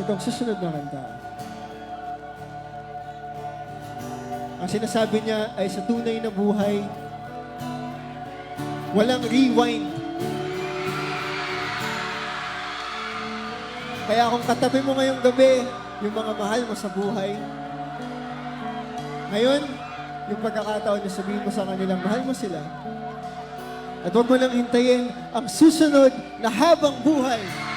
itong susunod na kanta. Ang sinasabi niya ay sa tunay na buhay, walang rewind. Kaya kung katabi mo ngayong gabi, yung mga mahal mo sa buhay, ngayon, yung pagkakataon na sabihin mo sa kanilang mahal mo sila, at huwag mo lang hintayin ang susunod na habang buhay.